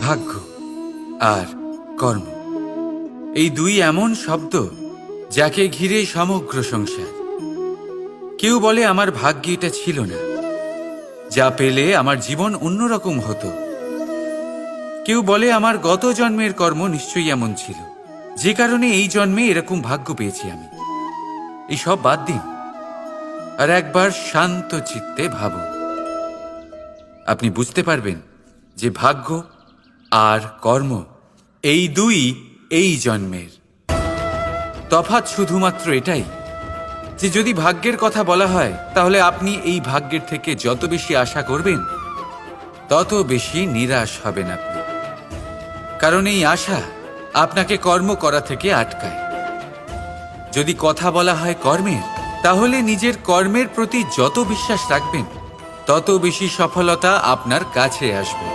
ভাগ্য আর কর্ম, এই দুই এমন শব্দ যাকে ঘিরে সমগ্র সংসার। কেউ বলে আমার ভাগ্যে এটা ছিল না, যা পেলে আমার জীবন অন্যরকম হতো। কেউ বলে আমার গত জন্মের কর্ম নিশ্চয়ই এমন ছিল, যে কারণে এই জন্মে এরকম ভাগ্য পেয়েছি আমি। এই সব বাদ দিন আর একবার শান্ত চিত্তে ভাবুন। আপনি বুঝতে পারবেন যে ভাগ্য আর কর্ম এই দুই এই জন্মের। তফাৎ শুধুমাত্র এটাই যে যদি ভাগ্যের কথা বলা হয়, তাহলে আপনি এই ভাগ্যের থেকে যত বেশি আশা করবেন তত বেশি নিরাশ হবেন আপনি, কারণ এই আশা আপনাকে কর্ম করা থেকে আটকায়। যদি কথা বলা হয় কর্মের, তাহলে নিজের কর্মের প্রতি যত বিশ্বাস রাখবেন তত বেশি সফলতা আপনার কাছে আসবে।